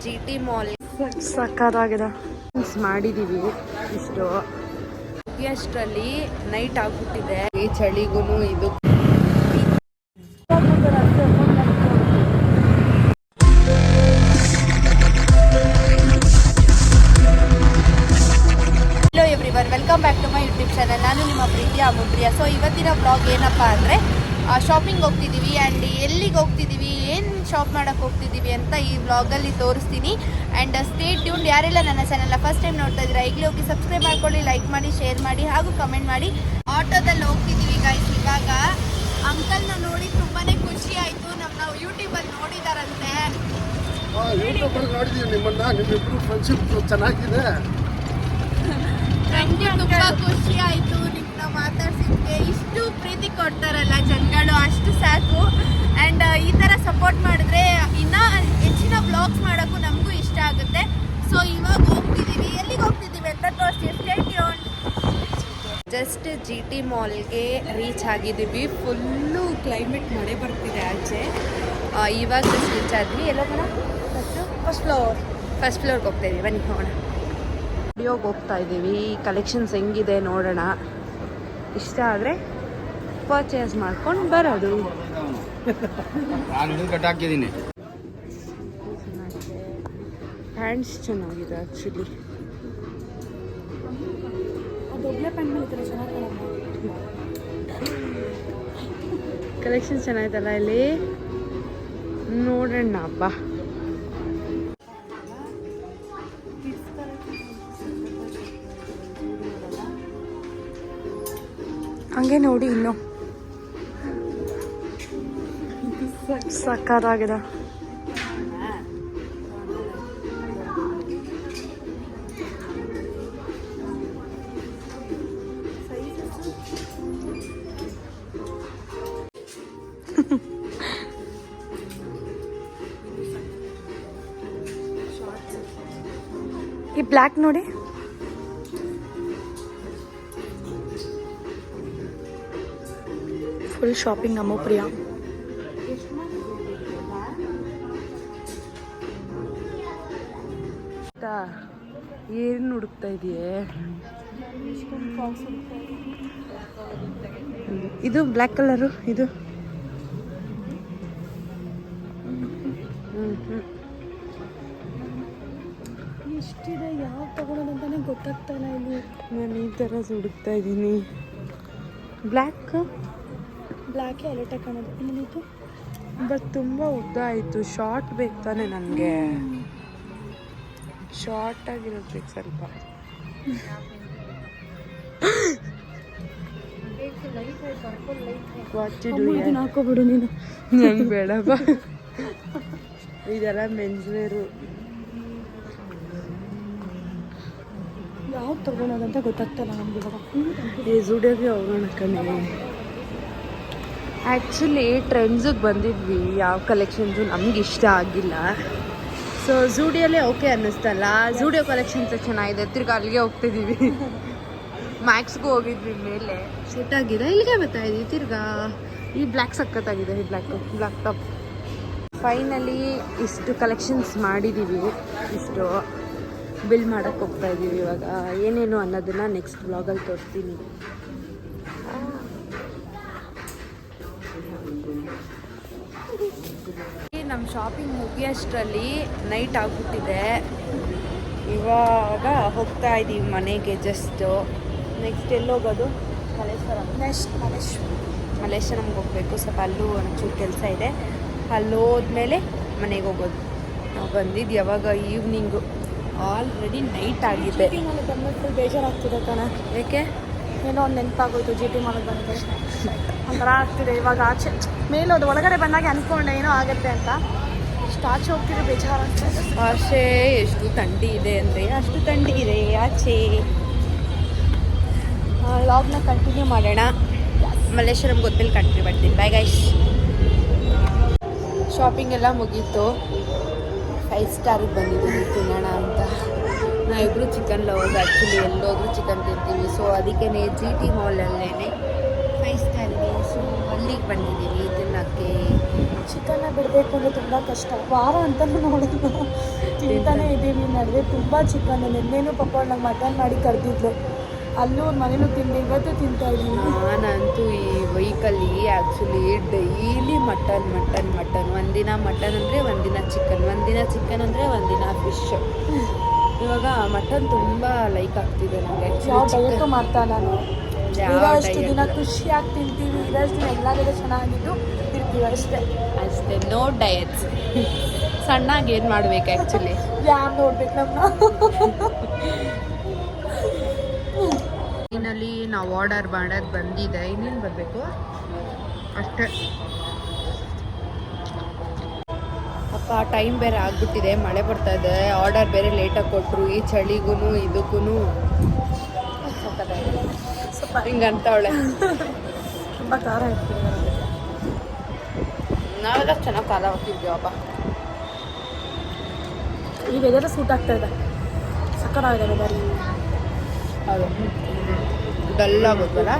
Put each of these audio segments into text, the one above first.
GT mall ಸಕ್ಕತ್ತಾಗಿದೆ. ಮಾಡಿದೀವಿ ಇಷ್ಟು ಅಷ್ಟರಲ್ಲಿ ನೈಟ್ ಆಗ್ಬಿಟ್ಟಿದೆ. ಈ ಚಳಿಗೂ ಇದು welcome back to my YouTube channel. ನಾನು ನಿಮ್ಮ ಪ್ರೀತಿಯ ಅಮುಪ್ರಿಯ. ಸೊ ಇವತ್ತಿನ ಬ್ಲಾಗ್ ಏನಪ್ಪ ಅಂದರೆ ಶಾಪಿಂಗ್ ಹೋಗ್ತಿದ್ದೀವಿ. ಆ್ಯಂಡ್ ಎಲ್ಲಿಗೆ ಹೋಗ್ತಿದ್ದೀವಿ, ಏನು ಶಾಪ್ ಮಾಡೋಕ್ಕೆ ಹೋಗ್ತಿದ್ದೀವಿ ಅಂತ ಈ ವ್ಲಾಗಲ್ಲಿ ತೋರಿಸ್ತೀನಿ. And stay tuned. ಯಾರೆಲ್ಲ ನನ್ನ ಚಾನಲ್ನ ಫಸ್ಟ್ ಟೈಮ್ ನೋಡ್ತಾ ಇದ್ದೀರಾ ಈಗಲೇ ಹೋಗಿ ಸಬ್ಸ್ಕ್ರೈಬ್ ಮಾಡ್ಕೊಳ್ಳಿ, ಲೈಕ್ ಮಾಡಿ, ಶೇರ್ ಮಾಡಿ ಹಾಗೂ ಕಮೆಂಟ್ ಮಾಡಿ. ಆಟೋದಲ್ಲಿ ಹೋಗ್ತಿದ್ದೀವಿ ಗೈಸ್. ಇವಾಗ ಅಂಕಲ್ನ ನೋಡಿ ತುಂಬಾ ಖುಷಿ ಆಯಿತು. ನಮ್ಮನ್ನ ಯೂಟ್ಯೂಬಲ್ಲಿ ನೋಡಿದಾರಂತೆ. ಚೆನ್ನಾಗಿದೆ, ನನಗೆ ತುಂಬ ಖುಷಿ ಆಯಿತು ನಿಮ್ಮನ್ನ ಮಾತಾಡ್ಸಿದ್ದೆ. ಇಷ್ಟು ಪ್ರೀತಿ ಕೊಡ್ತಾರಲ್ಲ ಜನಗಳು, ಅಷ್ಟು ಸಾಕು. ಆ್ಯಂಡ್ ಈ ಥರ ಸಪೋರ್ಟ್ ಮಾಡಿದ್ರೆ ಇನ್ನೂ ಹೆಚ್ಚಿನ ಬ್ಲಾಗ್ಸ್ ಮಾಡೋಕ್ಕೂ ನಮಗೂ ಇಷ್ಟ ಆಗುತ್ತೆ. ಸೊ ಇವಾಗ ಹೋಗ್ತಿದ್ದೀವಿ. ಎಲ್ಲಿಗೆ ಹೋಗ್ತಿದ್ದೀವಿ ಅಂತ ತೋರಿಸ್ತೀವಿ. Stay tuned. ಜಸ್ಟ್ GT ಮಾಲ್ಗೆ ರೀಚ್ ಆಗಿದ್ದೀವಿ. ಫುಲ್ಲು ಕ್ಲೈಮೇಟ್ ಮಳೆ ಬರ್ತಿದೆ ಆಚೆ. ಇವಾಗ ಜಸ್ಟ್ ರೀಚ್ ಆದ್ವಿ. ಎಲ್ಲ ಫಸ್ಟ್ ಫ್ಲೋರ್ಗೆ ಹೋಗ್ತಾ ಇದ್ದೀವಿ. ಬನ್ನಿ ನೋಡೋಣ. ಸ್ಟುಡಿಯೋಗೆ ಹೋಗ್ತಾ ಇದ್ದೀವಿ. ಕಲೆಕ್ಷನ್ಸ್ ಹೆಂಗಿದೆ ನೋಡೋಣ. ಇಷ್ಟ ಆದರೆ ಪರ್ಚೇಸ್ ಮಾಡ್ಕೊಂಡು ಬರೋದು. ಹಾಕಿದ್ದೀನಿ. ಪ್ಯಾಂಟ್ಸ್ ಚೆನ್ನಾಗಿದೆ ಆ್ಯಕ್ಚುಲಿ. ಕಲೆಕ್ಷನ್ ಚೆನ್ನಾಗಿತ್ತಲ್ಲ ಇಲ್ಲಿ, ನೋಡೋಣ ಬಾ. ಹಂಗೆ ನೋಡಿ, ಇನ್ನು ಸಕ್ಕತ್ತಾಗಿದೆ. ಈ ಬ್ಲ್ಯಾಕ್ ನೋಡಿ, ಫುಲ್ ಶಾಪಿಂಗ್ ಅಮುಪ್ರಿಯ. ಏನು ಹುಡುಕ್ತಾ ಇದೆಯೇ? ಇದು ಬ್ಲ್ಯಾಕ್ ಕಲರು. ಇದು ಎಷ್ಟಿದೆ, ಯಾವ ತಗೊಳ್ಳೋದಂತಾನೆ ಗೊತ್ತಾಗ್ತಾ ಇಲ್ಲ ಇಲ್ಲಿ. ನಾನು ಈ ಥರ ಹುಡುಕ್ತಾ ಇದ್ದೀನಿ. ಬ್ಲ್ಯಾಕೇ ಅಲರ್ಟ್ ಕಾಣೋದು. ಇನ್ನೇನಿತ್ತು ಬಟ್ ತುಂಬ ಉದ್ದ ಆಯಿತು. ಶಾರ್ಟ್ ಬೇಕು ತಾನೆ ನನಗೆ. ಶಾರ್ಟ್ ಆಗಿರೋದು ಬೇಕು ಸ್ವಲ್ಪ. ಹಾಕೋಬಿಡು ನೀನು. ನಂಗೆ ಬೇಡಪ್ಪ, ಇದೆಲ್ಲ ಮೆನ್ಸ್ ವೇರು. ಯಾವ್ದು ತಗೊಳೋದಂತ ಗೊತ್ತಾಗ್ತಲ್ಲ ನಮ್ಗೆ ಇವಾಗ. ಈ ಜುಡಿಯೋಗೆ ಹೋಗೋಣ ಕಣೆ. ಆ್ಯಕ್ಚುಲಿ ಟ್ರೆಂಡ್ಸಿಗೆ ಬಂದಿದ್ವಿ. ಯಾವ ಕಲೆಕ್ಷನ್ಸು ನಮ್ಗೆ ಇಷ್ಟ ಆಗಿಲ್ಲ. ಸೊ ಝೂಡಿಯೋಲ್ಲೇ ಓಕೆ ಅನ್ನಿಸ್ತಲ್ಲ. ಝೂಡಿಯೋ ಕಲೆಕ್ಷನ್ಸ್ ಚೆನ್ನಾಗಿದೆ. ತಿರ್ಗಿ ಅಲ್ಲಿಗೆ ಹೋಗ್ತಿದ್ದೀವಿ. ಮ್ಯಾಕ್ಸ್ಗೂ ಹೋಗಿದ್ವಿ. ಮೇಲೆ ಸೆಟ್ ಆಗಿದೆ. ಇಲ್ಲಿಗೆ ಬರ್ತಾ ಇದ್ದೀವಿ ತಿರ್ಗಾ. ಈ ಬ್ಲ್ಯಾಕ್ ಸಖತ್ತಾಗಿದೆ. ಈ ಬ್ಲ್ಯಾಕ್ ಟಾಪ್. ಫೈನಲಿ ಇಷ್ಟು ಕಲೆಕ್ಷನ್ಸ್ ಮಾಡಿದ್ದೀವಿ. ಇಷ್ಟು ಬಿಲ್ ಮಾಡೋಕ್ಕೆ ಹೋಗ್ತಾ ಇದ್ದೀವಿ. ಇವಾಗ ಏನೇನು ಅನ್ನೋದನ್ನು ನೆಕ್ಸ್ಟ್ ವ್ಲಾಗಲ್ಲಿ ತೋರಿಸ್ತೀನಿ. ನಮ್ಮ ಶಾಪಿಂಗ್ ಮುಗಿಯೋಷ್ಟರಲ್ಲಿ ನೈಟ್ ಆಗ್ಬಿಟ್ಟಿದೆ. ಇವಾಗ ಹೋಗ್ತಾ ಇದ್ದೀವಿ ಮನೆಗೆ. ಜಸ್ಟು ನೆಕ್ಸ್ಟ್ ಎಲ್ಲಿ ಹೋಗೋದು? ಮಲ್ಲೇಶ್ವರಂಗೆ ಹೋಗಬೇಕು. ಸ್ವಲ್ಪ ಅಲ್ಲೂ ಒಂಚೂರು ಕೆಲಸ ಇದೆ. ಅಲ್ಲಿ ಹೋದ್ಮೇಲೆ ಮನೆಗೆ ಹೋಗೋದು. ನಾವು ಬಂದಿದ್ದು ಯಾವಾಗ ಈವ್ನಿಂಗು. ಆಲ್ರೆಡಿ ನೈಟ್ ಆಗಿದೆ. ಬಂದ್ಬಿಟ್ಟು ಬೇಜಾರಾಗ್ತಿದೆ ಕಣ. ಏಕೆ? ಏನೋ ಒಂದು ನೆನಪಾಗೋಯ್ತು GT ಮಾಲ್ಗೆ ಬಂದರೆ. ಒಂಥರ ಆಗ್ತಿದೆ ಇವಾಗ. ಆಚೆ ಮೇಲೋದು ಒಳಗಡೆ ಬಂದಾಗ ಅಂದ್ಕೊಂಡೆ ಏನೋ ಆಗುತ್ತೆ ಅಂತ. ಇಷ್ಟು ಆಚೆ ಹೋಗ್ತಿದ್ರೆ ಬೇಜಾರಾಗ್ತದೆ. ಆಚೆ ಎಷ್ಟು ಥಂಡಿ ಇದೆ ಅಂದರೆ ಅಷ್ಟು ಥಂಡಿ ಇದೆ ಆಚೆ. ವ್ಲಾಗ್ನ ಕಂಟಿನ್ಯೂ ಮಾಡೋಣ. ಮಲ್ಲೇಶ್ವರಂ ಗೊತ್ತಲ್ಲಿ ಕಂಟಿನ್ಯೂ ಮಾಡ್ತೀನಿ. Bye guys. ಶಾಪಿಂಗ್ ಎಲ್ಲ ಮುಗೀತು. 5 ಸ್ಟಾರಿಗೆ ಬಂದಿದ್ದೀವಿ ತಿನ್ನೋಣ ಅಂತ. ನಾವಿಬ್ಬರು ಚಿಕನ್ ಲವರ್ಸ್. ಆ್ಯಕ್ಚುಲಿ ಎಲ್ಲೋದ್ರೂ ಚಿಕನ್ ತಿಂತೀವಿ. ಸೊ ಅದಕ್ಕೇ GT ಮಾಲಲ್ಲೇ 5 ಸ್ಟಾರಿಗೆ. ಸೊ ಅಲ್ಲಿಗೆ ಬಂದಿದ್ದೀವಿ ತಿನ್ನೋಕ್ಕೆ. ಚಿಕನ್ನ ಬಿಡಬೇಕು ಅಂದರೆ ತುಂಬ ಕಷ್ಟ. ವಾರ ಅಂತಲೂ ನೋಡಿದ್ವಿ. ತಿಂತಾನೆ ಇದ್ದೀವಿ ನಡುವೆ ತುಂಬ ಚಿಕನ್. ನಿನ್ನೆನೂ ಪಾಪ ನಂಗೆ ಮಟನ್ ಮಾಡಿ ಕರೆದಿದ್ಲು, ಅಲ್ಲೂ ಮನೇಲೂ ತಿಂದೆ, ಇವತ್ತು ತಿಂತಾ ಇದ್ದೀನಿ. ನಾನಂತೂ ಈ ವೀಕಲ್ಲಿ actually daily mutton mutton mutton, ಒಂದಿನ ಮಟನ್ ಅಂದರೆ ಒಂದಿನ ಚಿಕನ್, ಒಂದಿನ ಚಿಕನ್ ಅಂದರೆ ಒಂದಿನ ಫಿಶ್. ಇವಾಗ ಮಟನ್ ತುಂಬ ಲೈಕ್ ಆಗ್ತಿದೆ ನನಗೆ. ಯಾವ ಡಯಟು ಮಾಡ್ತಾ ನಾನು, ಇರೋಷ್ಟು ದಿನ ಖುಷಿಯಾಗಿ ತಿಂತೀವಿ, ಇರೋಷ್ಟು ದಿನ ಎಲ್ಲರಿಗೂ ಚೆನ್ನಾಗಿದ್ದು ಇರ್ತೀವಿ ಅಷ್ಟೇ. No diets. ಸಣ್ಣಾಗಿ ಏನು ಮಾಡ್ಬೇಕು ಆ್ಯಕ್ಚುಲಿ? ಯಾರು ನೋಡ್ಬೇಕು ನಮ್ಮ. ಇನ್ನಲ್ಲಿ ನಾವು ಆರ್ಡರ್ ಮಾಡೋದು ಬಂದಿದೆ, ಇನ್ನೇನು ಬರಬೇಕು ಅಷ್ಟೇ. ಅಪ್ಪ ಟೈಮ್ ಬೇರೆ ಆಗ್ಬಿಟ್ಟಿದೆ, ಮಳೆ ಬರ್ತಾ ಇದೆ, ಆರ್ಡರ್ ಬೇರೆ ಲೇಟಾಗಿ ಕೊಟ್ಟರು, ಈ ಚಳಿಗೂ ಇದಕ್ಕೂ ಸ್ವಲ್ಪ ಹಿಂಗಂತವಳೆ. ತುಂಬ ಖಾರ ಇರ್ತೀವಿ, ನಾವೆಲ್ಲ ಚೆನ್ನಾಗಿ ಖಾರ ಹಾಕಿದ್ವಿ. ಈ ವೆದರ್ ಸೂಟ್ ಆಗ್ತಾ ಇದೆ, ಸಕ್ಕತ್ತಾಗಿದೆ ವೆದರ್. ಹೌದು, ಡಲ್ ಆಗುತ್ತಲ್ಲ.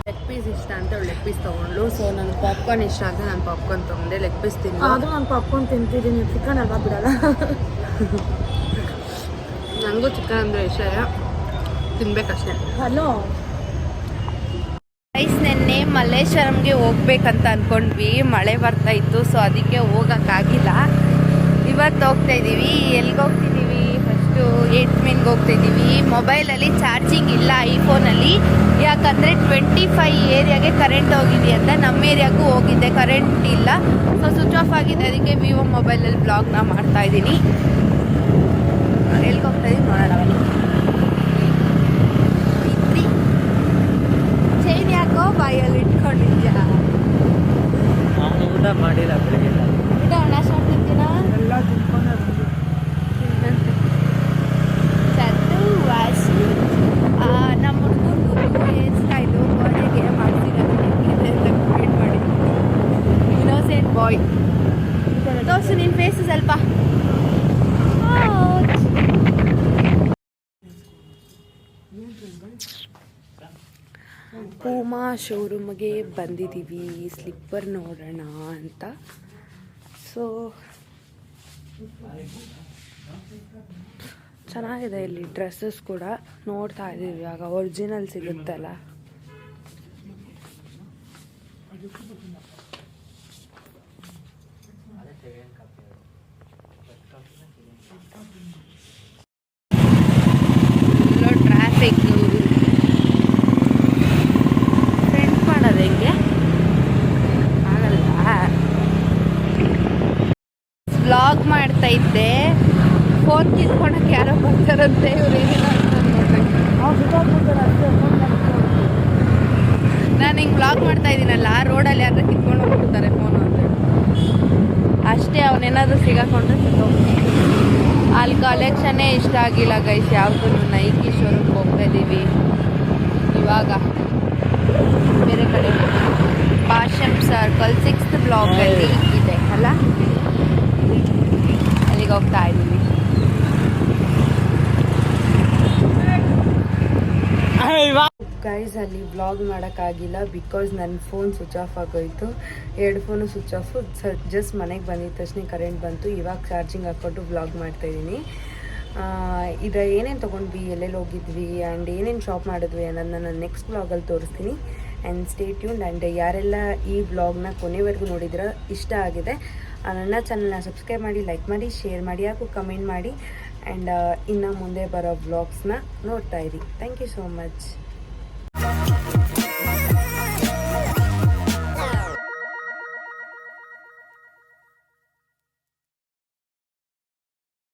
ಲೆಗ್ ಪೀಸ್ ಇಷ್ಟ ಅಂತ ಲೆಗ್ ಪೀಸ್ ತೊಗೊಂಡ್ಲು. ಸೊ ನನಗೆ ಪಾಪ್ಕಾರ್ನ್ ಇಷ್ಟ ಅಂತ ನಾನು ಪಾಪ್ಕಾರ್ನ್ ತೊಗೊಂಡೆ, ಲೆಗ್ ಪೀಸ್ ತಿಂದು. ಆದರೂ ನಾನು ಪಾಪ್ಕಾರ್ನ್ ತಿಂತಿದ್ದೀನಿ, ಚಿಕನ್ ಅಲ್ವಾ ಬಿಡಲ್ಲ. ನನಗೂ ಚಿಕನ್ ಅಂದರೆ ಇಷ್ಟ, ತಿನ್ಬೇಕಷ್ಟೇ. ಹಲೋ ಗೈಸ್, ನೆನ್ನೆ ಮಲ್ಲೇಶ್ವರಂಗೆ ಹೋಗ್ಬೇಕಂತ ಅಂದ್ಕೊಂಡ್ವಿ, ಮಳೆ ಬರ್ತಾ ಇತ್ತು, ಸೊ ಅದಕ್ಕೆ ಹೋಗೋಕ್ಕಾಗಿಲ್ಲ. ಇವತ್ತು ಹೋಗ್ತಾ ಇದ್ದೀವಿ. ಎಲ್ಲಿಗೆ ಹೋಗ್ತಿದ್ದೀವಿ? ಫಸ್ಟು 8 ಮೈನ್ಗೆ ಹೋಗ್ತಾ ಇದ್ದೀವಿ. ಮೊಬೈಲಲ್ಲಿ ಚಾರ್ಜಿಂಗ್ ಇಲ್ಲ ಐಫೋನಲ್ಲಿ, ಯಾಕಂದರೆ 25 ಏರಿಯಾಗೆ ಕರೆಂಟ್ ಹೋಗಿದೆ ಅಂತ. ನಮ್ಮ ಏರಿಯಾಗೂ ಹೋಗಿದ್ದೆ, ಕರೆಂಟ್ ಇಲ್ಲ, ಸೊ ಸ್ವಿಚ್ ಆಫ್ ಆಗಿದೆ. ಅದಕ್ಕೆ ವಿವೋ ಮೊಬೈಲಲ್ಲಿ ಬ್ಲಾಗ್ನ ಮಾಡ್ತಾಯಿದ್ದೀನಿ. ಎಲ್ಲಿಗೆ ಹೋಗ್ತಾ ಇದ್ದೀವಿ ನೋಡೋಣ. ಚೈನ್ ಯಾಕೋ ಬಾಯಲ್ಲಿ ಇಟ್ಕೊಂಡಿದ್ಯಾ? ನಾನು ಊಟ ಮಾಡಿಲ್ಲ ಬೆಳಿಗ್ಗೆ. ಊಟ ನಾಶ ಮಾಡ್ತಿದ್ದೀನಾ? ಎಲ್ಲ ತಿನ್ಕೊಂಡೆ ಬಂದು ಚಂದು ವಾಸು ನಮ್ಮ ಹುಡುಗರು ಹೇರ್ ಸ್ಟೈಲು ಬರ್ಡೇಗೆ ಮಾಡ್ತಿರೋದು ಅಂತ ಕಮೆಂಟ್ ಮಾಡಿ. ಇನ್ನೋಸೆಂಟ್ ಬಾಯ್. ತೋರಿಸು ನಿನ್ನ ಫೇಸು ಸ್ವಲ್ಪ. ಪೂಮಾ ಶೋರೂಮ್ಗೆ ಬಂದಿದ್ದೀವಿ, ಸ್ಲಿಪ್ಪರ್ ನೋಡೋಣ ಅಂತ. ಸೊ ಚೆನ್ನಾಗಿದೆ ಇಲ್ಲಿ ಡ್ರೆಸ್ಸಸ್ ಕೂಡ ನೋಡ್ತಾ ಇದ್ದೀವಿ. ಇವಾಗ ಒರಿಜಿನಲ್ ಸಿಗುತ್ತಲ್ಲ. ಟ್ರಾಫಿಕ್ ಫ್ರೆಂಡ್ ಮಾಡೋದು ಹೆಂಗೆ ಆಗಲ್ಲ. ವ್ಲಾಗ್ ಮಾಡ್ತಾ ಇದ್ದೆ, ಫೋನ್ ಕಿತ್ಕೊಳಕ್ಕೆ ಯಾರೋ ಬರ್ತಾರಂತೆ. ಇವ್ರು ಏನಿಲ್ಲ ಅಂತ ನೋಡ್ಬೇಕು. ನಾನು ಹಿಂಗೆ ವ್ಲಾಗ್ ಮಾಡ್ತಾ ಇದ್ದೀನಲ್ಲ, ರೋಡಲ್ಲಿ ಯಾರು ಕಿತ್ಕೊಂಡು ಹೋಗ್ಬಿಡ್ತಾರೆ ಫೋನು ಅಂತ. ಅಷ್ಟೇ, ಅವನೇನಾದರೂ ಸಿಗಾಕೊಂಡ್ರೆ ಹೋಗ್ತೀನಿ. ಅಲ್ಲಿ ಕಲೆಕ್ಷನ್ನೇ ಇಷ್ಟ ಆಗಿಲ್ಲ ಗೈಸ್ ಯಾವುದು. ನೈಕಿ ಶೋರೂಮ್ಗೆ ಹೋಗ್ತಾ ಇದ್ದೀವಿ ಇವಾಗ. ಬೇರೆ ಕಡೆ ಪಾಶಂ ಸರ್ಕಲ್ 6th ಬ್ಲಾಕಲ್ಲಿ ಇದೆ ಅಲ್ಲ, ಅಲ್ಲಿಗೆ ಹೋಗ್ತಾ ಇದ್ದೀವಿ. ಗೈಸ್ ಅಲ್ಲಿ ವ್ಲಾಗ್ ಮಾಡೋಕ್ಕಾಗಿಲ್ಲ, ಬಿಕಾಸ್ ನನ್ನ ಫೋನ್ ಸ್ವಿಚ್ ಆಫ್ ಆಗೋಯಿತು. 2 ಫೋನು ಸ್ವಿಚ್ ಆಫು. ಜಸ್ಟ್ ಮನೆಗೆ ಬಂದಿದ್ದ ತಕ್ಷಣ ಕರೆಂಟ್ ಬಂತು. ಇವಾಗ ಚಾರ್ಜಿಂಗ್ ಹಾಕ್ಕೊಂಡು ವ್ಲಾಗ್ ಮಾಡ್ತಾಯಿದ್ದೀನಿ. ಇದು ಏನೇನು ತೊಗೊಂಡ್ವಿ, ಎಲ್ಲೆಲ್ಲಿ ಹೋಗಿದ್ವಿ ಆ್ಯಂಡ್ ಏನೇನು ಶಾಪ್ ಮಾಡಿದ್ವಿ ಅನ್ನೋದನ್ನ ನಾನು ನೆಕ್ಸ್ಟ್ ವ್ಲಾಗಲ್ಲಿ ತೋರಿಸ್ತೀನಿ. And stay tuned. ಆ್ಯಂಡ್ ಯಾರೆಲ್ಲ ಈ ವ್ಲಾಗ್ನ ಕೊನೆವರೆಗೂ ನೋಡಿದ್ರೆ ಇಷ್ಟ ಆಗಿದೆ, ನನ್ನ ಚಾನಲ್ನ ಸಬ್ಸ್ಕ್ರೈಬ್ ಮಾಡಿ, ಲೈಕ್ ಮಾಡಿ, ಶೇರ್ ಮಾಡಿ, ಹಾಗೂ ಕಮೆಂಟ್ ಮಾಡಿ. ಆ್ಯಂಡ್ ಇನ್ನು ಮುಂದೆ ಬರೋ ವ್ಲಾಗ್ಸ್ನ ನೋಡ್ತಾ ಇರಿ. Thank you so much.